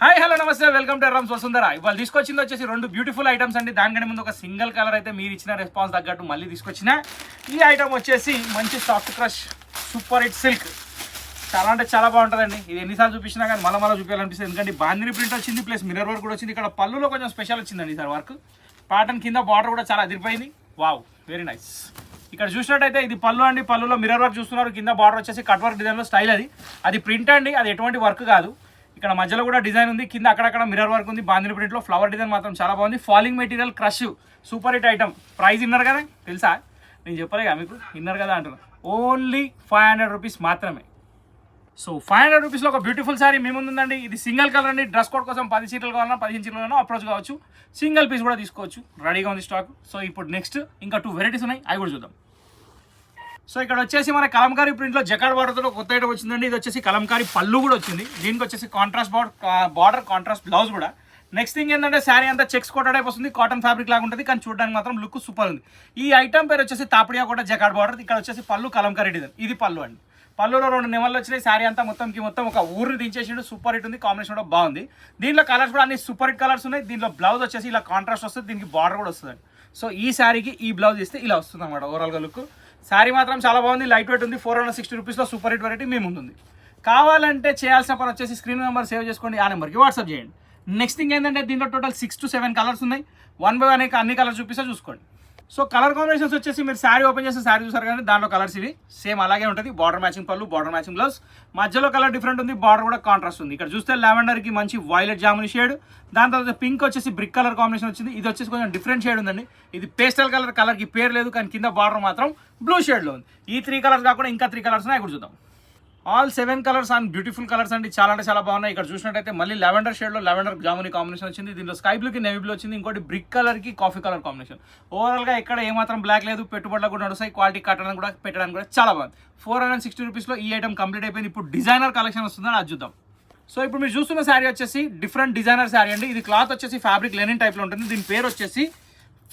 Hi hello నమస్తే welcome to రమ్స్ Vasundhara. ఇవాళ తీసుకొచ్చింది వచ్చేసి రెండు బ్యూటిఫుల్ ఐటమ్స్ అండి. దానికంటే ముందు ఒక సింగిల్ కలర్ అయితే మీరు ఇచ్చిన రెస్పాన్స్ తగ్గట్టు మళ్ళీ తీసుకొచ్చిన ఈ ఐటమ్ వచ్చేసి మంచి soft crush super hit silk. చాలా అంటే చాలా బాగుంటుందండి. ఇది ఎన్నిసార్లు చూపించినా కానీ మళ్ళీ చూపించాలనిపిస్తుంది. ఎందుకంటే బాందిని ప్రింట్ వచ్చింది, ప్లస్ మిర్రర్ వర్క్ కూడా వచ్చింది. ఇక్కడ పళ్ళులో కొంచెం స్పెషల్ వచ్చిందండి సార్ వర్క్. ప్యాటర్న్ కింద బార్డర్ కూడా చాలా అదిరిపోయింది. Wow, very nice. ఇక్కడ చూసినట్టయితే ఇది పళ్ళు అండి. పళ్ళులో మిర్రర్ వర్క్ చూస్తున్నారు. కింద బార్డర్ వచ్చేసి కట్ వర్క్ డిజైన్లో స్టైల్. అది ప్రింట్ అండి, అది ఎటువంటి వర్క్ కాదు. ఇక్కడ మధ్యలో కూడా డిజైన్ ఉంది, కింద అక్కడక్కడ మిర్రర్ వర్క్ ఉంది. బాందిని ప్రింట్లో ఫ్లవర్ డిజైన్ మాత్రం చాలా బాగుంది. Falling material crush super hit item. Price inner కదా తెలుసా, నేను చెప్పలేగా మీకు ఇన్నర్ కదా అంటున్నా. ఓన్లీ 500 రూపీస్ మాత్రమే. సో 500 రూపీస్లో ఒక బ్యూటిఫుల్ శారీ మీ ముందు ఉందండి. ఇది సింగిల్ కలర్ అండి. డ్రెస్ కోడ్ కోసం 10 చీరలు కావాలన్నా 15 చీరలు కావాలన్నా అప్రోచ్ కావచ్చు. సింగిల్ పీస్ కూడా తీసుకోవచ్చు, రెడీగా ఉంది స్టాక్. సో ఇప్పుడు నెక్స్ట్ ఇంకా 2 వెరైటీస్ ఉన్నాయి, అవి కూడా చూద్దాం. సో ఇక్కడ వచ్చేసి మన కలంకారీ ప్రింట్లో జకాడ్ బార్డర్తో కొత్త ఐటమ్ వచ్చిందండి. ఇది వచ్చేసి కలంకారీ పళ్ళు కూడా వచ్చింది. దీనికి వచ్చేసి కాంట్రాస్ట్ బార్డర్ కాంట్రాస్ట్ బ్లౌజ్ కూడా. నెక్స్ట్ థింగ్ ఏంటంటే శారీ అంతా చెక్స్ కోట టైప్ వస్తుంది, కాటన్ ఫ్యాబ్రిక్ లాగా ఉంటుంది, కానీ చూడడానికి మాత్రం లుక్ సూపర్ ఉంది. ఈ ఐటమ్ పేరు వచ్చేసి తాపడియా కోట జకాడ్ బార్డర్. ఇక్కడ వచ్చేసి పళ్ళు కలంకారీ డిజైన్. ఇది పళ్ళు అండి. పళ్ళులో 2 నెమళ్ళు వచ్చినాయి. శారీ అంతా మొత్తం ఒక ఊరిని దించేసిండు. సూపర్ హిట్ ఉంది. కాంబినేషన్ కూడా బాగుంది. దీంట్లో కలర్స్ కూడా అన్ని సూపర్ హిట్ కలర్స్ ఉన్నాయి. దీంట్లో బ్లౌజ్ వచ్చేసి ఇలా కాంట్రాస్ట్ వస్తుంది, దీనికి బార్డర్ కూడా వస్తుంది. సో ఈ శారీకి ఈ బ్లౌజ్ ఇస్తే ఇలా వస్తుంది అనమాట ఓవరాల్గా లుక్. శారీ మాత్రం చాలా బాగుంది, లైట్ వెయిట్ ఉంది. 460 రూపీస్లో సూపర్ హిట్ వెరైటీ మీ ముందుంది. కావాలంటే చేయాల్సిన పని వచ్చేసి స్క్రీన్ నెంబర్ సేవ్ చేసుకోండి, ఆ నెంబర్కి వాట్సాప్ చేయండి. నెక్స్ట్ థింగ్ ఏంటంటే దీంట్లో టోటల్ 6 to 7 కలర్స్ ఉన్నాయి. 1 by 1 అన్ని కలర్స్ చూపిస్తే చూసుకోండి. సో కలర్ కాంబినేషన్స్ వచ్చేసి మీరు శారీ ఓపెన్ చేస్తే శారీ చూసారు కానీ దాంట్లో కలర్స్ ఇవి సేమ్ అలాగే ఉంటుంది. బార్డర్ మ్యాచింగ్ పళ్ళు, బార్డర్ మ్యాచింగ్ బ్లౌజ్. మధ్యలో కలర్ డిఫరెంట్ ఉంది, బార్డర్ కూడా కాంట్రాస్ట్ ఉంది. ఇక్కడ చూస్తే లావెండర్కి మంచి వైలెట్ జాముని షేడ్, దాని తర్వాత పింక్ వచ్చేసి బ్రిక్ కలర్ కాంబినేషన్ వచ్చింది. ఇది వచ్చేసి కొంచెం డిఫరెంట్ షేడ్ ఉందండి. ఇది పేస్టల్ కలర్, కలర్కి పేరు లేదు కానీ కింద బార్డర్ మాత్రం బ్లూ షేడ్లో ఉంది. ఈ 3 కలర్స్ కాకుండా ఇంకా 3 కలర్స్ ఉన్నాయి, ఇప్పుడు చూద్దాం. All 7 colours and beautiful colours అండి. చాలా అంటే చాలా బాగున్నాయి. ఇక్కడ చూసినట్టయితే మళ్ళీ లావెండర్ షేడ్లో లావెండర్ జాముని కాంబినేషన్ వచ్చింది. దీనిలో స్కై బ్లూకి నేవీ బ్లూ వచ్చింది. ఇంకోటి బ్రిక్ కలర్కి కాఫీ కలర్ కాంబినేషన్. ఓవరాల్గా ఇక్కడ ఏమాత్రం బ్లాక్ లేదు. పెట్టుబడులకు కూడా నడుస్తాయి. క్వాలిటీ కట్టడానికి కూడా పెట్టడానికి కూడా చాలా బాగుంది. 460 రూపీస్లో ఈ ఐటమ్ కంప్లీట్ అయిపోయింది. ఇప్పుడు డిజైనర్ కలెక్షన్ వస్తుందని అది చూద్దాం. సో ఇప్పుడు మీరు చూస్తున్న శారీ వచ్చేసి డిఫరెంట్ డిజైనర్ శారీ అండి. ఇది క్లాత్ వచ్చేసి ఫ్యాబ్రిక్ లెనిన్ టైప్లో ఉంటుంది. దీని పేరు వచ్చేసి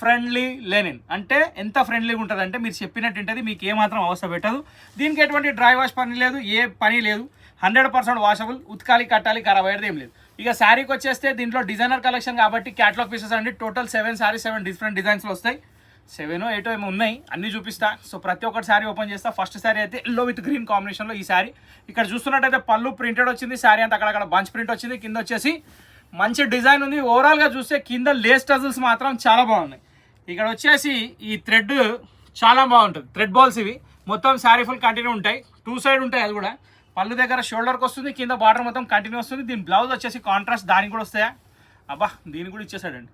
ఫ్రెండ్లీ లెనిన్. అంటే ఎంత ఫ్రెండ్లీగా ఉంటుంది అంటే మీరు చెప్పినట్టు ఉంటుంది, మీకు ఏమాత్రం అవసరం పెట్టదు. దీనికి ఎటువంటి డ్రై వాష్ పని లేదు, ఏ పని లేదు. 100% వాషబుల్. ఉతకాలి, కట్టాలి, ఖరాబ్ అయ్యేది ఏం లేదు. ఇక శారీకి వచ్చేస్తే దీంట్లో డిజైనర్ కలెక్షన్ కాబట్టి క్యాటలాగ్ పీసెస్ అండి. టోటల్ 7 శారీస్ 7 డిఫరెంట్ డిజైన్స్లో వస్తాయి. 7 or 8 ఏమో ఉన్నాయి, అన్నీ చూపిస్తా. సో ప్రతి ఒక్కటి శారీ ఓపెన్ చేస్తా. ఫస్ట్ శారీ అయితే ఎల్లో విత్ గ్రీన్ కాంబినేషన్లో ఈ శారీ. ఇక్కడ చూస్తున్నట్టయితే పళ్ళు ప్రింటెడ్ వచ్చింది. శారీ అంతా అక్కడక్కడ బంచ్ ప్రింట్ వచ్చింది. కింద వచ్చేసి మంచి డిజైన్ ఉంది. ఓవరాల్గా చూస్తే కింద లేస్ టజల్స్ మాత్రం చాలా బాగున్నాయి. ఇక్కడ వచ్చేసి ఈ థ్రెడ్ చాలా బాగుంటుంది. థ్రెడ్ బాల్స్ ఇవి మొత్తం శారీ ఫుల్ కంటిన్యూ ఉంటాయి. 2 సైడ్ ఉంటాయి. అది కూడా పళ్ళు దగ్గర షోల్డర్కి వస్తుంది, కింద బార్డర్ మొత్తం కంటిన్యూ వస్తుంది. దీని బ్లౌజ్ వచ్చేసి కాంట్రాస్ట్, దానికి కూడా వస్తాయా అబ్బా, దీనికి కూడా ఇచ్చేసాడండి.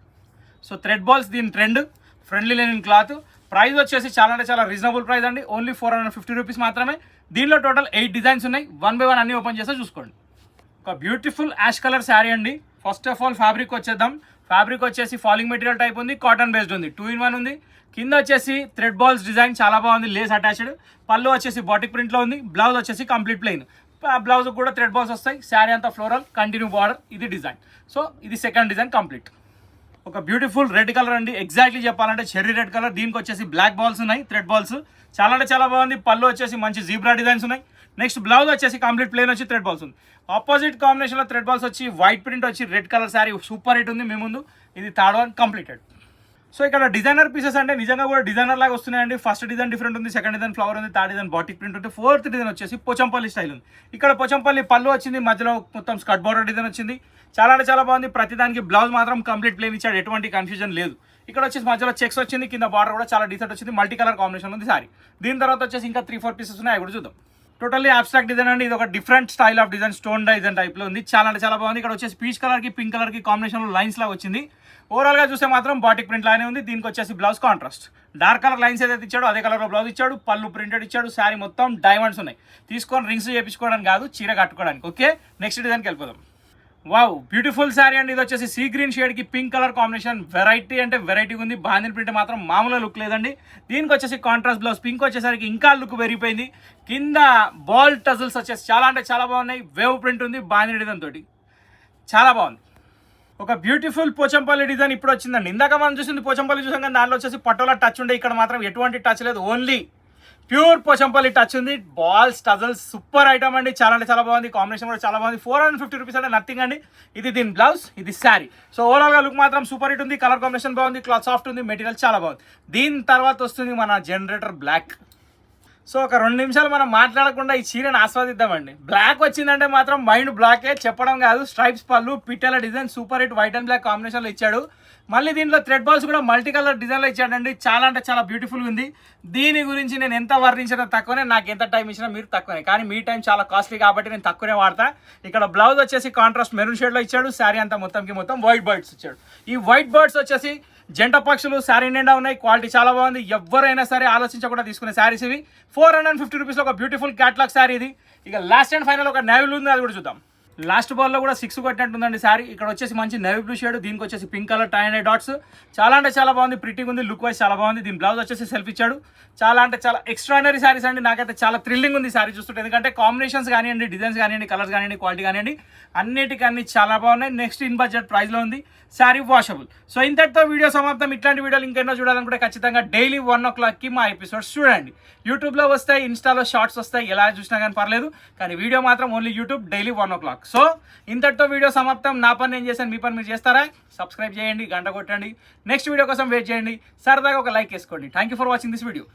సో థ్రెడ్ బాల్స్ దీని trend. Friendly linen cloth. Price వచ్చేసి చాలా అంటే చాలా రీజనబుల్ ప్రైస్ అండి. ఓన్లీ 450 రూపీస్ మాత్రమే. దీనిలో టోటల్ 8 డిజైన్స్ ఉన్నాయి. 1 by 1 అన్ని ఓపెన్ చేస్తే చూసుకోండి. ఒక బ్యూటిఫుల్ యాష్ కలర్ శారీ అండి. ఫస్ట్ ఆఫ్ ఆల్ ఫ్యాబ్రిక్ వచ్చేద్దాం. ఫ్యాబ్రిక్ వచ్చేసి ఫాలింగ్ మెటీరియల్ టైప్ ఉంది, కాటన్ బేస్డ్ ఉంది. 2 in 1 ఉంది. కింద వచ్చేసి థ్రెడ్ బాల్స్ డిజైన్ చాలా బాగుంది, లేస్ అటాచ్డ్. పళ్ళు వచ్చేసి బాటిక్ ప్రింట్లో ఉంది. బ్లౌజ్ వచ్చేసి కంప్లీట్ ప్లెయిన్. బ్లౌజ్ కూడా థ్రెడ్ బాల్స్ వస్తాయి. శారీ అంతా ఫ్లోరల్ కంటిన్యూ బార్డర్. ఇది డిజైన్. సో ఇది సెకండ్ డిజైన్ కంప్లీట్. ఒక బ్యూటిఫుల్ రెడ్ కలర్ అండి. ఎగ్జాక్ట్లీ చెప్పాలంటే చెర్రీ రెడ్ కలర్. దీనికి వచ్చేసి బ్లాక్ బాల్స్ ఉన్నాయి, థ్రెడ్ బాల్స్. చాలా అంటే చాలా బాగుంది. పళ్ళు వచ్చేసి మంచి జీబ్రా డిజైన్స్ ఉన్నాయి. నెక్స్ట్ బ్లౌజ్ వచ్చేసి కంప్లీట్ ప్లేన్ వచ్చి థ్రెడ్ బాల్స్ ఉంది. ఆపోజిట్ కాంబినేషన్లో థ్రెడ్ బాల్స్ వచ్చి వైట్ ప్రింట్ వచ్చి red colour sari super hit ఉంది మీ ముందు. ఇది థర్డ్ వన్ కంప్లీటెడ్. సో ఇక్కడ డిజైనర్ పీసెస్ అంటే నిజంగా కూడా డిజైనర్ లాగా వస్తున్నాయండి. ఫస్ట్ డిజైన్ డిఫరెంట్ ఉంది, సెకండ్ డిజైన్ ఫ్లవర్ ఉంది, థర్డ్ డిజైన్ బాటిక్ ప్రింట్ ఉంది, ఫోర్త్ డిజైన్ వచ్చేసి పోచంపల్లి స్టైల్ ఉంది. ఇక్కడ పోచంపల్లి పళ్ళు వచ్చింది, మధ్యలో మొత్తం స్కర్ట్ బార్డర్ డిజైన్ వచ్చింది. చాలా అంటే చాలా బాగుంది. ప్రతిదానికి బ్లౌజ్ మాత్రం కంప్లీట్ ప్లేన్ ఇచ్చాడు, ఎటువంటి కన్ఫ్యూజన్ లేదు. ఇక్కడ వచ్చేసి మధ్యలో చెక్స్ వచ్చింది, కింద బార్డర్ కూడా చాలా డీసెంట్ వచ్చింది. మల్టీ కలర్ కాంబినేషన్ ఉంది సారీ. దీని తర్వాత వచ్చేసి ఇంకా 3-4 పీసెస్ ఉన్నాయి, అవి కూడా చూద్దాం. టోటల్లీ అబ్స్ట్రాక్ట్ డిజైన్ అండి. ఇది ఒక different style of design, stone design టైప్లో ఉంది. చాలా అంటే చాలా బాగుంది. ఇక్కడ వచ్చేసి పీచ్ కలర్కి పింక్ కలర్కి కాంబినేషన్లో లైన్స్ లాగా వచ్చింది. ఓవరాల్గా చూస్తే మాత్రం బాటిక్ ప్రింట్ లానే ఉంది. దీనికి వచ్చేసి blouse contrast. Dark colour lines ఏదైతే ఇచ్చాడో అదే కలర్లో బ్లౌజ్ ఇచ్చాడు. పళ్ళు ప్రింటెడ్ ఇచ్చాడు. శారీ మొత్తం డైమండ్స్ ఉన్నాయి. తీసుకొని రింగ్స్ చేయించుకోవడానికి కాదు, చీర కట్టుకోవడానికి. ఓకే, నెక్స్ట్ డిజైన్కి వెళ్ళిపోదాం. వావ్, బ్యూటిఫుల్ శారీ అండి. ఇది వచ్చేసి సీ గ్రీన్ షేడ్కి పింక్ కలర్ కాంబినేషన్. వెరైటీ అంటే వెరైటీ ఉంది. బాందిని ప్రింట్ మాత్రం మామూలుగా లుక్ లేదండి. దీనికి వచ్చేసి కాంట్రాస్ట్ బ్లౌజ్. పింక్ వచ్చేసరికి ఇంకా లుక్ పెరిగిపోయింది. కింద బాల్ టజల్స్ వచ్చేసి చాలా అంటే చాలా బాగున్నాయి. వేవ్ ప్రింట్ ఉంది బాందిని డిజైన్ తోటి, చాలా బాగుంది. ఒక బ్యూటిఫుల్ పోచంపల్లి డిజైన్ ఇప్పుడు వచ్చిందండి. ఇందాక మనం చూసింది పోచంపల్లి చూసాం కానీ దాంట్లో వచ్చేసి పటోలా టచ్ ఉండే. ఇక్కడ మాత్రం ఎటువంటి టచ్ లేదు. ఓన్లీ ప్యూర్ పోచంపల్లి టచ్ ఉంది, బాల్స్ టజల్స్ సూపర్ ఐటమ్ అండి. చాలా అంటే చాలా బాగుంది, కాంబినేషన్ కూడా చాలా బాగుంది. 450 రూపీస్ అంటే నథింగ్ అండి. ఇది దీని బ్లౌజ్, ఇది శారీ. సో ఓవరాల్ గా లుక్ మాత్రం సూపర్ హిట్ ఉంది, కలర్ కాంబినేషన్ బాగుంది, క్లాత్ సాఫ్ట్ ఉంది, మెటీరియల్ చాలా బాగుంది. దీని తర్వాత వస్తుంది మన జనరేటర్ బ్లాక్. సో ఒక 2 నిమిషాలు మనం మాట్లాడకుండా ఈ చీరను ఆస్వాదిద్దామండి. బ్లాక్ వచ్చిందంటే మాత్రం మైండ్ బ్లాకే, చెప్పడం కాదు. స్ట్రైప్స్ పళ్ళు, పిట్టల design super hit, white and black కాంబినేషన్లో ఇచ్చాడు. మళ్ళీ దీంట్లో థ్రెడ్ బాల్స్ కూడా మల్టీ కలర్ డిజైన్లో ఇచ్చాడండి. చాలా అంటే చాలా బ్యూటిఫుల్గా ఉంది. దీని గురించి నేను ఎంత వర్ణించినా తక్కువనే, నాకు ఎంత టైం ఇచ్చినా మీరు తక్కువనే. కానీ మీ టైం చాలా కాస్ట్లీ కాబట్టి నేను తక్కువనే వాడతా. ఇక్కడ బ్లౌజ్ వచ్చేసి కాంట్రాస్ట్ మెరూన్ షేడ్లో ఇచ్చాడు. శారీ అంతా మొత్తం వైట్ బర్డ్స్ ఇచ్చాడు. ఈ వైట్ బర్డ్స్ వచ్చేసి జంట పక్షులు శారీ నిండా ఉన్నాయి. క్వాలిటీ చాలా బాగుంది. ఎవరైనా సరే ఆలోచించకుండా తీసుకునే శారీస్ ఇవి. 450 రూపీస్లో ఒక బ్యూటిఫుల్ క్యాట్లాగ్ శారీ ఇది. ఇక లాస్ట్ అండ్ ఫైనల్ ఒక నేవీ ఉంది, అది కూడా చూద్దాం. లాస్ట్ బాల్లో కూడా 6 కొట్టినట్టుందండి శారీ. ఇక్కడ వచ్చేసి మంచి నేవీ బ్లూ షేడ్, దీనికి వచ్చేసి pink colour tie and dots. చాలా అంటే చాలా బాగుంది, ప్రిటీగా ఉంది, లుక్ వైజ్ చాలా బాగుంది. దీని బ్లౌజ్ వచ్చేసి సెల్ఫ్ ఇచ్చాడు. చాలా అంటే చాలా ఎక్స్ట్రానరీ శారీస్ అండి. నాకైతే చాలా థ్రిల్లింగ్ ఉంది శారీ చూస్తుంటే, ఎందుకంటే కాంబినేషన్స్ కానివ్వండి, డిజైన్స్ కానివ్వండి, కలర్స్ కానివ్వండి, క్వాలిటీ కానివ్వండి, అన్నిటికన్నీ చాలా బాగున్నాయి. నెక్స్ట్ ఇన్ బడ్జెట్ ప్రైస్లో ఉంది. శారీ వాషబుల్. సో ఇంతటితో వీడియో సమాప్తం. ఇట్లాంటి వీడియోలు ఇంకెన్నో చూడాలనుకుంటే ఖచ్చితంగా డైలీ 1 o'clockకి మా ఎపిసోడ్స్ చూడండి. యూట్యూబ్లో వస్తాయి, ఇన్స్టాలో షార్ట్స్ వస్తాయి, ఎలా చూసినా కానీ పర్లేదు. కానీ వీడియో మాత్రం only YouTube, daily 1 o'clock. So ఇంతటితో వీడియో సమాప్తం. నా పని నేను చేశాను, మీ పని మీరు చేస్తారా? సబ్స్క్రైబ్ చేయండి, గంట కొట్టండి. నెక్స్ట్ వీడియో కోసం వెయిట్ చేయండి. సరదాగా ఒక లైక్ వేసుకోండి. Thank you for watching this video.